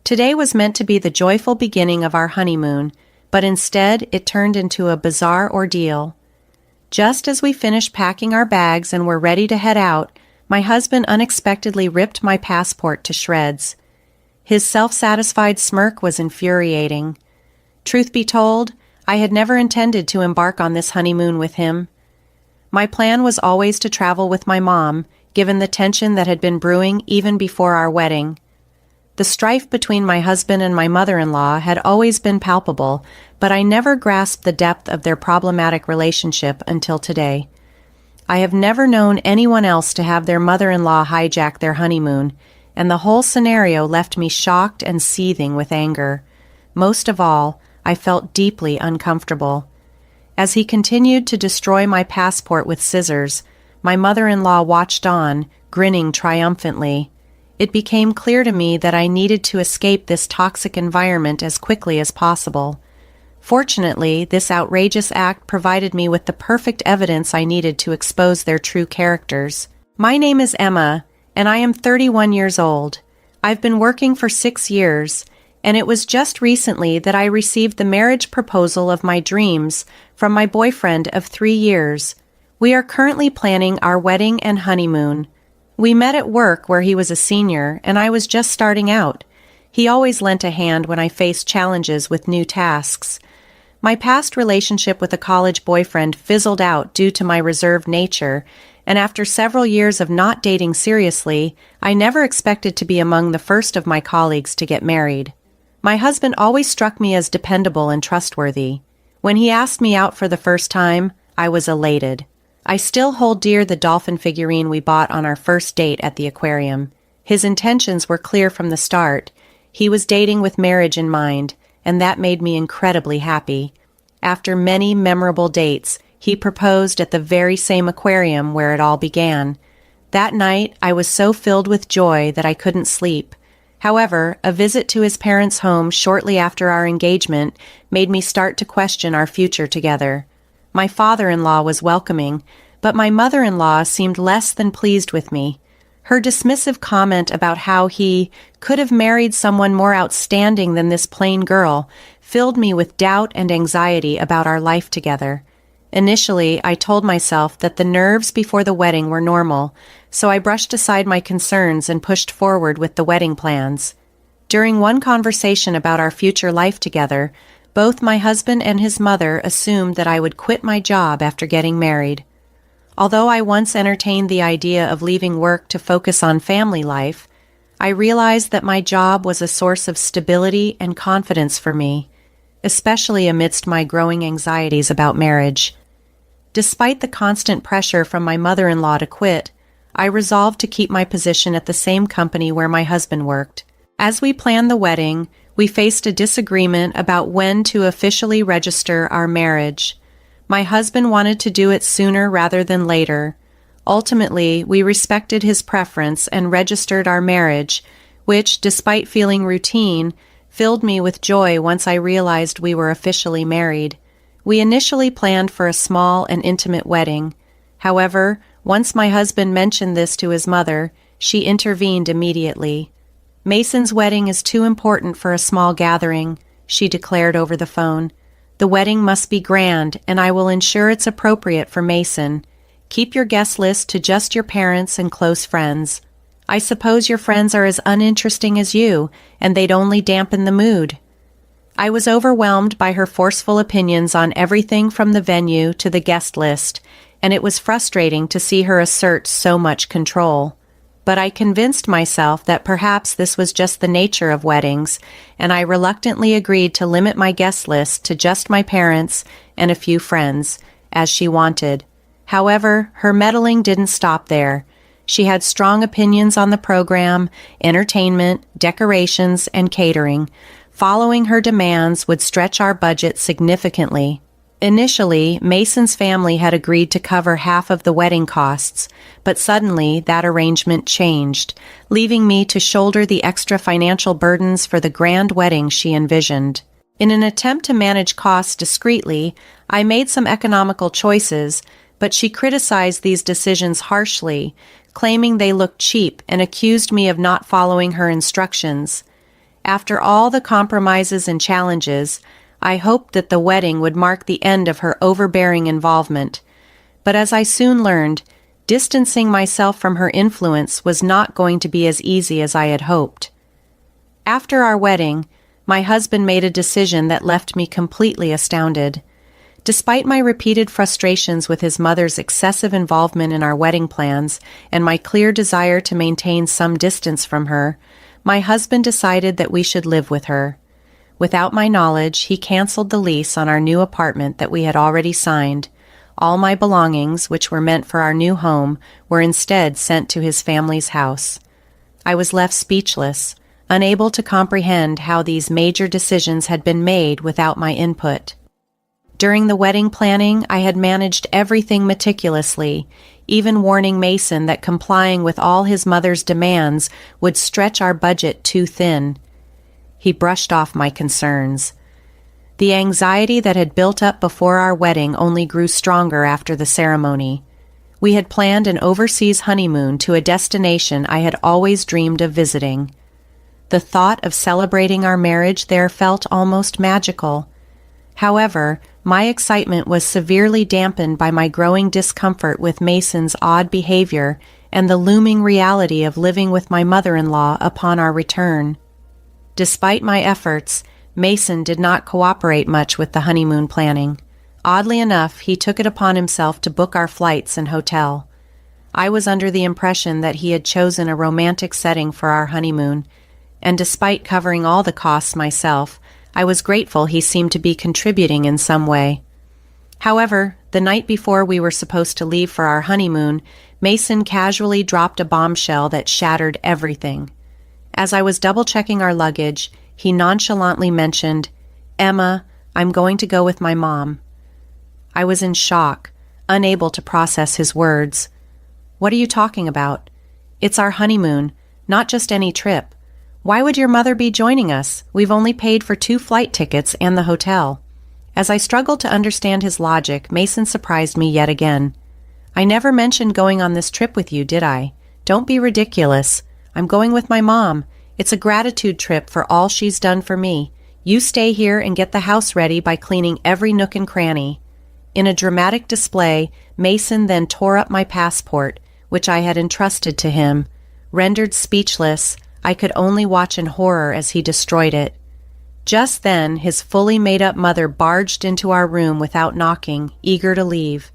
Today was meant to be the joyful beginning of our honeymoon, but instead it turned into a bizarre ordeal. Just as we finished packing our bags and were ready to head out, my husband unexpectedly ripped my passport to shreds. His self-satisfied smirk was infuriating. Truth be told, I had never intended to embark on this honeymoon with him. My plan was always to travel with my mom, given the tension that had been brewing even before our wedding. The strife between my husband and my mother-in-law had always been palpable, but I never grasped the depth of their problematic relationship until today. I have never known anyone else to have their mother-in-law hijack their honeymoon, and the whole scenario left me shocked and seething with anger. Most of all, I felt deeply uncomfortable. As he continued to destroy my passport with scissors, my mother-in-law watched on, grinning triumphantly. It became clear to me that I needed to escape this toxic environment as quickly as possible. Fortunately, this outrageous act provided me with the perfect evidence I needed to expose their true characters. My name is Emma, and I am 31 years old. I've been working for 6 years, and it was just recently that I received the marriage proposal of my dreams from my boyfriend of 3 years. We are currently planning our wedding and honeymoon. We met at work where he was a senior and I was just starting out. He always lent a hand when I faced challenges with new tasks. My past relationship with a college boyfriend fizzled out due to my reserved nature, and after several years of not dating seriously, I never expected to be among the first of my colleagues to get married. My husband always struck me as dependable and trustworthy. When he asked me out for the first time, I was elated. I still hold dear the dolphin figurine we bought on our first date at the aquarium. His intentions were clear from the start. He was dating with marriage in mind, and that made me incredibly happy. After many memorable dates, he proposed at the very same aquarium where it all began. That night, I was so filled with joy that I couldn't sleep. However, a visit to his parents' home shortly after our engagement made me start to question our future together. My father-in-law was welcoming, but my mother-in-law seemed less than pleased with me. Her dismissive comment about how he could have married someone more outstanding than this plain girl filled me with doubt and anxiety about our life together. Initially, I told myself that the nerves before the wedding were normal, so I brushed aside my concerns and pushed forward with the wedding plans. During one conversation about our future life together, both my husband and his mother assumed that I would quit my job after getting married. Although I once entertained the idea of leaving work to focus on family life, I realized that my job was a source of stability and confidence for me, especially amidst my growing anxieties about marriage. Despite the constant pressure from my mother-in-law to quit, I resolved to keep my position at the same company where my husband worked. As we planned the wedding, we faced a disagreement about when to officially register our marriage. My husband wanted to do it sooner rather than later. Ultimately, we respected his preference and registered our marriage, which, despite feeling routine, filled me with joy once I realized we were officially married. We initially planned for a small and intimate wedding. However, once my husband mentioned this to his mother, she intervened immediately. "Mason's wedding is too important for a small gathering," she declared over the phone. "The wedding must be grand, and I will ensure it's appropriate for Mason. Keep your guest list to just your parents and close friends. I suppose your friends are as uninteresting as you, and they'd only dampen the mood." I was overwhelmed by her forceful opinions on everything from the venue to the guest list, and it was frustrating to see her assert so much control. But I convinced myself that perhaps this was just the nature of weddings, and I reluctantly agreed to limit my guest list to just my parents and a few friends, as she wanted. However, her meddling didn't stop there. She had strong opinions on the program, entertainment, decorations, and catering. Following her demands would stretch our budget significantly. Initially, Mason's family had agreed to cover half of the wedding costs, but suddenly that arrangement changed, leaving me to shoulder the extra financial burdens for the grand wedding she envisioned. In an attempt to manage costs discreetly, I made some economical choices, but she criticized these decisions harshly, claiming they looked cheap and accused me of not following her instructions. After all the compromises and challenges, I hoped that the wedding would mark the end of her overbearing involvement. But as I soon learned, distancing myself from her influence was not going to be as easy as I had hoped. After our wedding, my husband made a decision that left me completely astounded. Despite my repeated frustrations with his mother's excessive involvement in our wedding plans and my clear desire to maintain some distance from her, my husband decided that we should live with her. Without my knowledge, he canceled the lease on our new apartment that we had already signed. All my belongings, which were meant for our new home, were instead sent to his family's house. I was left speechless, unable to comprehend how these major decisions had been made without my input. During the wedding planning, I had managed everything meticulously, even warning Mason that complying with all his mother's demands would stretch our budget too thin. He brushed off my concerns. The anxiety that had built up before our wedding only grew stronger after the ceremony. We had planned an overseas honeymoon to a destination I had always dreamed of visiting. The thought of celebrating our marriage there felt almost magical. However, my excitement was severely dampened by my growing discomfort with Mason's odd behavior and the looming reality of living with my mother-in-law upon our return. Despite my efforts, Mason did not cooperate much with the honeymoon planning. Oddly enough, he took it upon himself to book our flights and hotel. I was under the impression that he had chosen a romantic setting for our honeymoon, and despite covering all the costs myself, I was grateful he seemed to be contributing in some way. However, the night before we were supposed to leave for our honeymoon, Mason casually dropped a bombshell that shattered everything. As I was double-checking our luggage, he nonchalantly mentioned, "Emma, I'm going to go with my mom." I was in shock, unable to process his words. "What are you talking about? It's our honeymoon, not just any trip. Why would your mother be joining us? We've only paid for 2 flight tickets and the hotel." As I struggled to understand his logic, Mason surprised me yet again. "I never mentioned going on this trip with you, did I? Don't be ridiculous. I'm going with my mom. It's a gratitude trip for all she's done for me. You stay here and get the house ready by cleaning every nook and cranny." In a dramatic display, Mason then tore up my passport, which I had entrusted to him. Rendered speechless, I could only watch in horror as he destroyed it. Just then, his fully made-up mother barged into our room without knocking, eager to leave.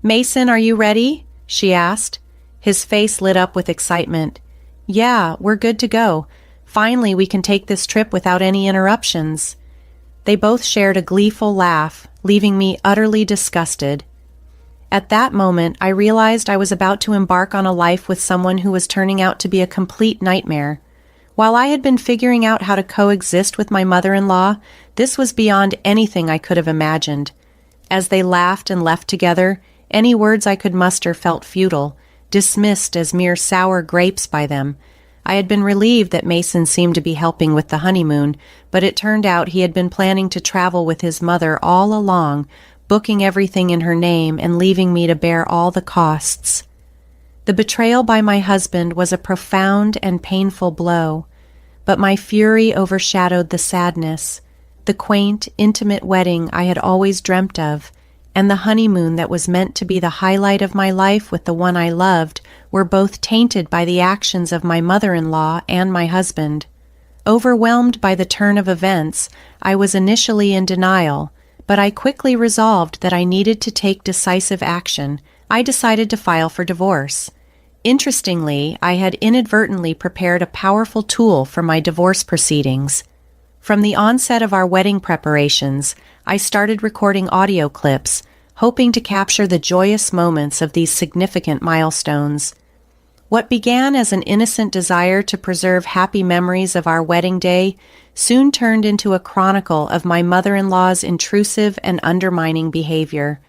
"Mason, are you ready?" she asked. His face lit up with excitement. "Yeah, we're good to go. Finally, we can take this trip without any interruptions." They both shared a gleeful laugh, leaving me utterly disgusted. At that moment, I realized I was about to embark on a life with someone who was turning out to be a complete nightmare. While I had been figuring out how to coexist with my mother-in-law, this was beyond anything I could have imagined. As they laughed and left together, any words I could muster felt futile, dismissed as mere sour grapes by them. I had been relieved that Mason seemed to be helping with the honeymoon, but it turned out he had been planning to travel with his mother all along, booking everything in her name and leaving me to bear all the costs. The betrayal by my husband was a profound and painful blow, but my fury overshadowed the sadness, the quaint, intimate wedding I had always dreamt of, and the honeymoon that was meant to be the highlight of my life with the one I loved were both tainted by the actions of my mother-in-law and my husband. Overwhelmed by the turn of events, I was initially in denial, but I quickly resolved that I needed to take decisive action. I decided to file for divorce. Interestingly, I had inadvertently prepared a powerful tool for my divorce proceedings. From the onset of our wedding preparations, I started recording audio clips, hoping to capture the joyous moments of these significant milestones. What began as an innocent desire to preserve happy memories of our wedding day soon turned into a chronicle of my mother-in-law's intrusive and undermining behavior.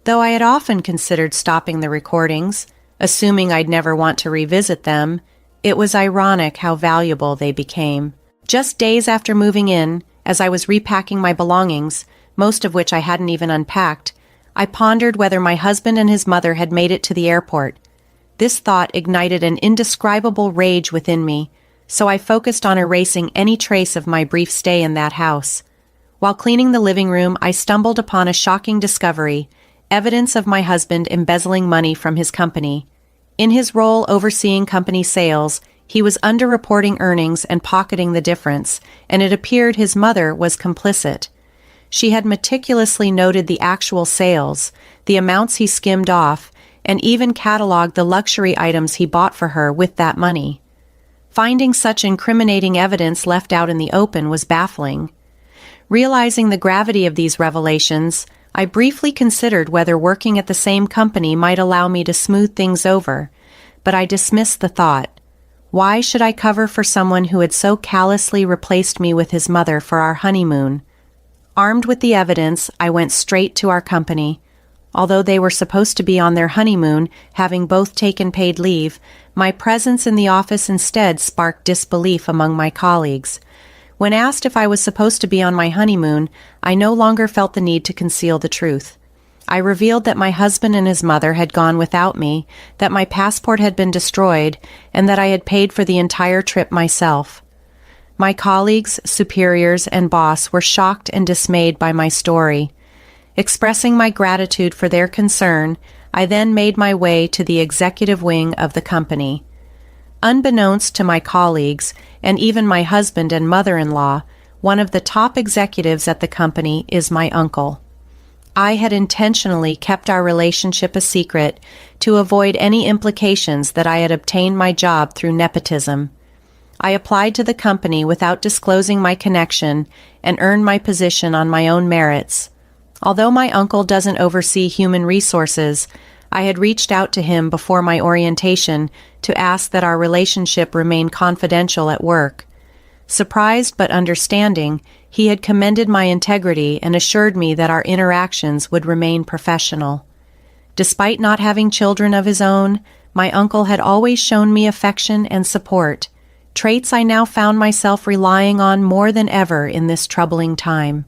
Though I had often considered stopping the recordings, assuming I'd never want to revisit them, it was ironic how valuable they became. Just days after moving in, as I was repacking my belongings, most of which I hadn't even unpacked, I pondered whether my husband and his mother had made it to the airport. This thought ignited an indescribable rage within me. so I focused on erasing any trace of my brief stay in that house. While cleaning the living room, I stumbled upon a shocking discovery: evidence of my husband embezzling money from his company. In his role overseeing company sales, he was underreporting earnings and pocketing the difference, and it appeared his mother was complicit. She had meticulously noted the actual sales, the amounts he skimmed off, and even cataloged the luxury items he bought for her with that money. Finding such incriminating evidence left out in the open was baffling. Realizing the gravity of these revelations, I briefly considered whether working at the same company might allow me to smooth things over, but I dismissed the thought. Why should I cover for someone who had so callously replaced me with his mother for our honeymoon? Armed with the evidence, I went straight to our company. Although they were supposed to be on their honeymoon, having both taken paid leave, my presence in the office instead sparked disbelief among my colleagues. When asked if I was supposed to be on my honeymoon, I no longer felt the need to conceal the truth. I revealed that my husband and his mother had gone without me, that my passport had been destroyed, and that I had paid for the entire trip myself. My colleagues, superiors, and boss were shocked and dismayed by my story. Expressing my gratitude for their concern, I then made my way to the executive wing of the company. Unbeknownst to my colleagues, and even my husband and mother-in-law, one of the top executives at the company is my uncle. I had intentionally kept our relationship a secret to avoid any implications that I had obtained my job through nepotism. I applied to the company without disclosing my connection and earned my position on my own merits. Although my uncle doesn't oversee human resources, I had reached out to him before my orientation to ask that our relationship remain confidential at work. Surprised but understanding, he had commended my integrity and assured me that our interactions would remain professional. Despite not having children of his own, my uncle had always shown me affection and support, traits I now found myself relying on more than ever in this troubling time.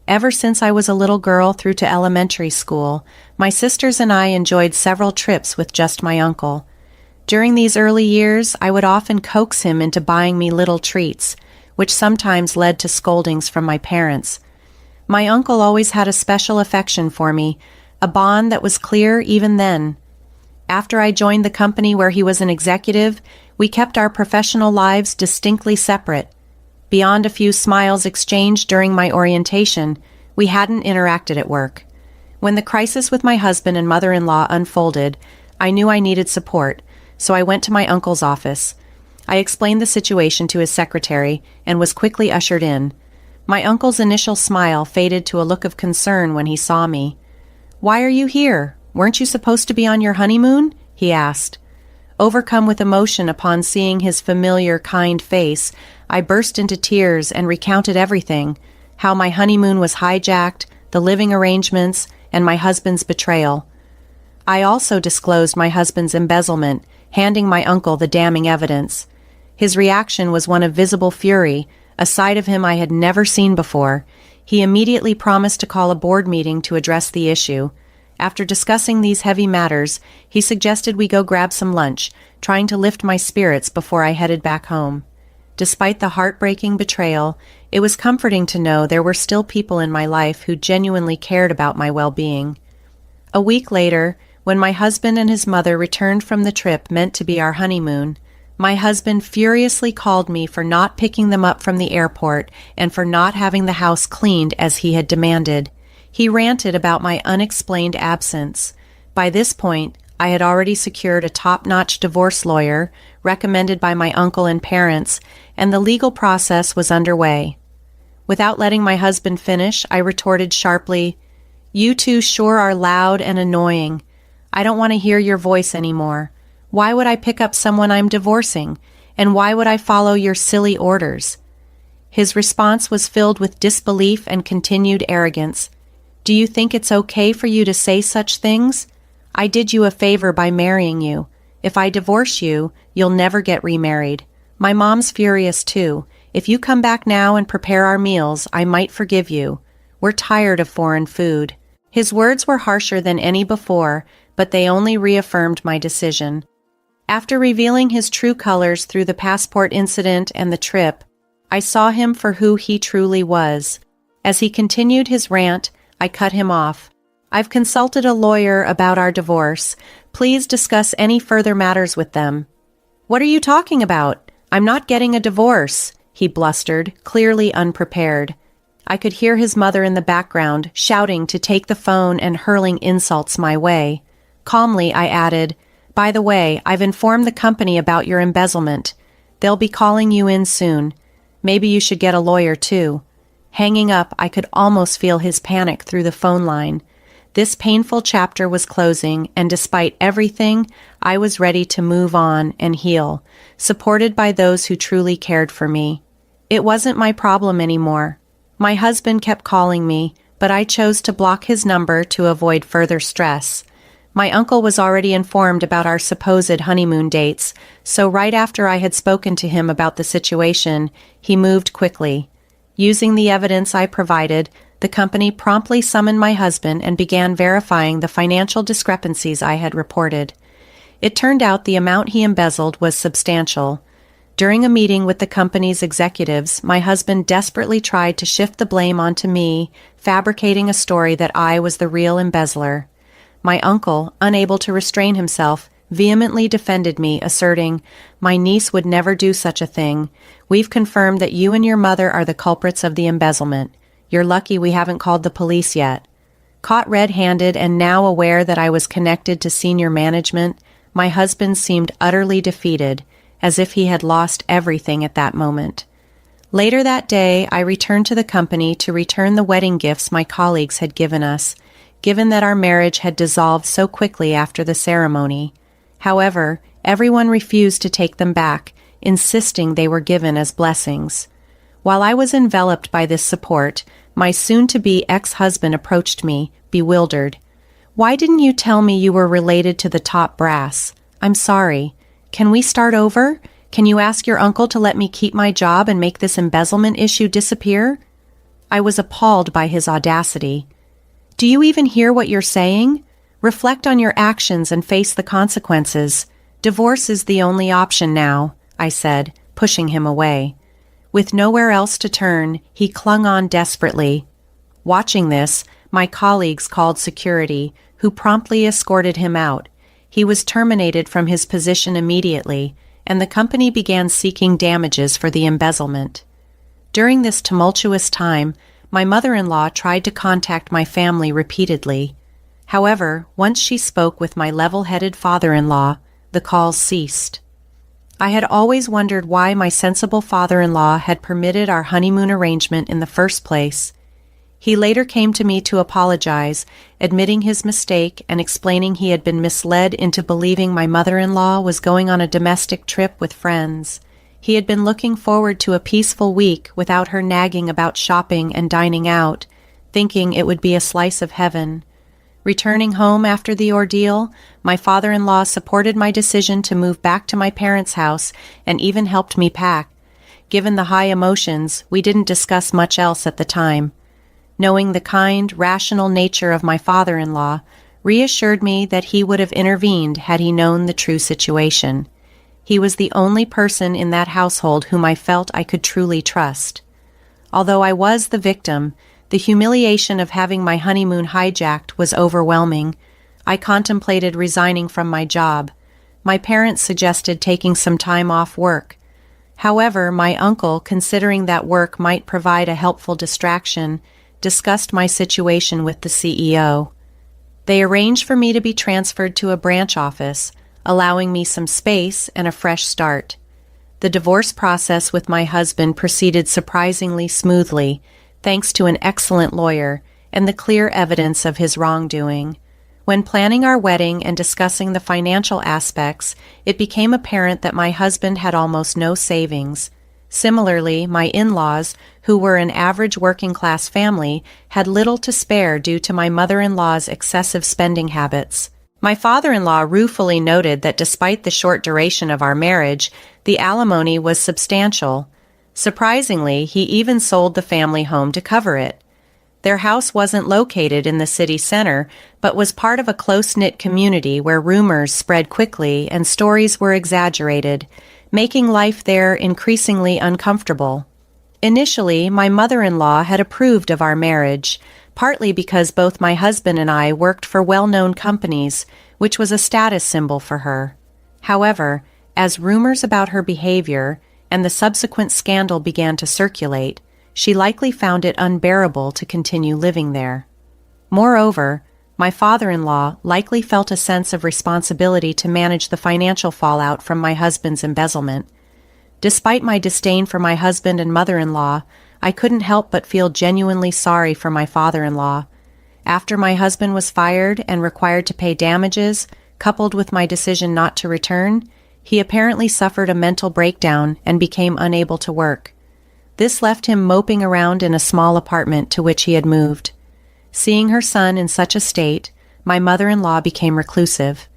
Ever since I was a little girl through to elementary school, my sisters and I enjoyed several trips with just my uncle. During these early years, I would often coax him into buying me little treats, which sometimes led to scoldings from my parents. My uncle always had a special affection for me, a bond that was clear even then. After I joined the company where he was an executive, we kept our professional lives distinctly separate. Beyond a few smiles exchanged during my orientation, we hadn't interacted at work. When the crisis with my husband and mother-in-law unfolded, I knew I needed support, so I went to my uncle's office. I explained the situation to his secretary and was quickly ushered in. My uncle's initial smile faded to a look of concern when he saw me. "Why are you here? Weren't you supposed to be on your honeymoon?" he asked. Overcome with emotion upon seeing his familiar, kind face, I burst into tears and recounted everything: how my honeymoon was hijacked, the living arrangements, and my husband's betrayal. I also disclosed my husband's embezzlement, handing my uncle the damning evidence. His reaction was one of visible fury, a side of him I had never seen before. He immediately promised to call a board meeting to address the issue. After discussing these heavy matters, he suggested we go grab some lunch, trying to lift my spirits before I headed back home. Despite the heartbreaking betrayal, it was comforting to know there were still people in my life who genuinely cared about my well-being. A week later, when my husband and his mother returned from the trip meant to be our honeymoon, my husband furiously called me for not picking them up from the airport and for not having the house cleaned as he had demanded. He ranted about my unexplained absence. By this point, I had already secured a top-notch divorce lawyer, recommended by my uncle and parents, and the legal process was underway. Without letting my husband finish, I retorted sharply, "You two sure are loud and annoying. I don't want to hear your voice anymore. Why would I pick up someone I'm divorcing? And why would I follow your silly orders?" His response was filled with disbelief and continued arrogance. "Do you think it's okay for you to say such things? I did you a favor by marrying you. If I divorce you, you'll never get remarried. My mom's furious too. If you come back now and prepare our meals, I might forgive you. We're tired of foreign food." His words were harsher than any before, but they only reaffirmed my decision. After revealing his true colors through the passport incident and the trip, I saw him for who he truly was. As he continued his rant, I cut him off. "I've consulted a lawyer about our divorce. Please discuss any further matters with them." "What are you talking about? I'm not getting a divorce," he blustered, clearly unprepared. I could hear his mother in the background, shouting to take the phone and hurling insults my way. Calmly, I added, "By the way, I've informed the company about your embezzlement. They'll be calling you in soon. Maybe you should get a lawyer too." Hanging up, I could almost feel his panic through the phone line. This painful chapter was closing, and despite everything, I was ready to move on and heal, supported by those who truly cared for me. It wasn't my problem anymore. My husband kept calling me, but I chose to block his number to avoid further stress. My uncle was already informed about our supposed honeymoon dates, so right after I had spoken to him about the situation, he moved quickly. Using the evidence I provided, the company promptly summoned my husband and began verifying the financial discrepancies I had reported. It turned out the amount he embezzled was substantial. During a meeting with the company's executives, my husband desperately tried to shift the blame onto me, fabricating a story that I was the real embezzler. My uncle, unable to restrain himself, vehemently defended me, asserting, "My niece would never do such a thing. We've confirmed that you and your mother are the culprits of the embezzlement. You're lucky we haven't called the police yet." Caught red-handed and now aware that I was connected to senior management, my husband seemed utterly defeated, as if he had lost everything at that moment. Later that day, I returned to the company to return the wedding gifts my colleagues had given us, given that our marriage had dissolved so quickly after the ceremony. However, everyone refused to take them back, insisting they were given as blessings. While I was enveloped by this support, my soon-to-be ex-husband approached me, bewildered. "Why didn't you tell me you were related to the top brass? I'm sorry. Can we start over? Can you ask your uncle to let me keep my job and make this embezzlement issue disappear?" I was appalled by his audacity. "Do you even hear what you're saying? Reflect on your actions and face the consequences. Divorce is the only option now," I said, pushing him away. With nowhere else to turn, he clung on desperately. Watching this, my colleagues called security, who promptly escorted him out. He was terminated from his position immediately, and the company began seeking damages for the embezzlement. During this tumultuous time, my mother-in-law tried to contact my family repeatedly. However, once she spoke with my level-headed father-in-law, the calls ceased. I had always wondered why my sensible father-in-law had permitted our honeymoon arrangement in the first place. He later came to me to apologize, admitting his mistake and explaining he had been misled into believing my mother-in-law was going on a domestic trip with friends. He had been looking forward to a peaceful week without her nagging about shopping and dining out, thinking it would be a slice of heaven. Returning home after the ordeal, my father-in-law supported my decision to move back to my parents' house and even helped me pack. Given the high emotions, we didn't discuss much else at the time. Knowing the kind, rational nature of my father-in-law reassured me that he would have intervened had he known the true situation. He was the only person in that household whom I felt I could truly trust. Although I was the victim, the humiliation of having my honeymoon hijacked was overwhelming. I contemplated resigning from my job. My parents suggested taking some time off work. However, my uncle, considering that work might provide a helpful distraction, discussed my situation with the CEO. They arranged for me to be transferred to a branch office, allowing me some space and a fresh start. The divorce process with my husband proceeded surprisingly smoothly, thanks to an excellent lawyer and the clear evidence of his wrongdoing. When planning our wedding and discussing the financial aspects, it became apparent that my husband had almost no savings. Similarly, my in-laws, who were an average working-class family, had little to spare due to my mother-in-law's excessive spending habits. My father-in-law ruefully noted that despite the short duration of our marriage, the alimony was substantial. Surprisingly, he even sold the family home to cover it. Their house wasn't located in the city center, but was part of a close-knit community where rumors spread quickly and stories were exaggerated, making life there increasingly uncomfortable. Initially, my mother-in-law had approved of our marriage, partly because both my husband and I worked for well-known companies, which was a status symbol for her. However, as rumors about her behavior and the subsequent scandal began to circulate, she likely found it unbearable to continue living there. Moreover, my father-in-law likely felt a sense of responsibility to manage the financial fallout from my husband's embezzlement. Despite my disdain for my husband and mother-in-law, I couldn't help but feel genuinely sorry for my father-in-law. After my husband was fired and required to pay damages, coupled with my decision not to return, he apparently suffered a mental breakdown and became unable to work. This left him moping around in a small apartment to which he had moved. Seeing her son in such a state, my mother-in-law became reclusive.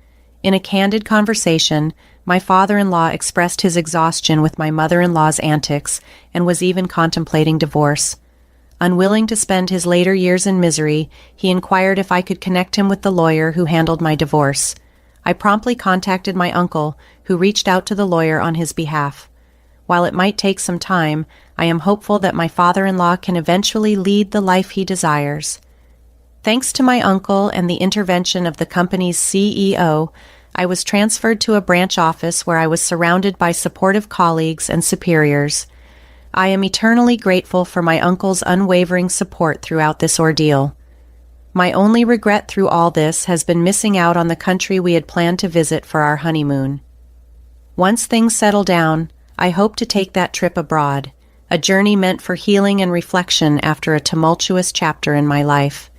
In a candid conversation, my father-in-law expressed his exhaustion with my mother-in-law's antics and was even contemplating divorce. Unwilling to spend his later years in misery, he inquired if I could connect him with the lawyer who handled my divorce. I promptly contacted my uncle, who reached out to the lawyer on his behalf. While it might take some time, I am hopeful that my father-in-law can eventually lead the life he desires. Thanks to my uncle and the intervention of the company's CEO, I was transferred to a branch office where I was surrounded by supportive colleagues and superiors. I am eternally grateful for my uncle's unwavering support throughout this ordeal. My only regret through all this has been missing out on the country we had planned to visit for our honeymoon. Once things settle down, I hope to take that trip abroad, a journey meant for healing and reflection after a tumultuous chapter in my life.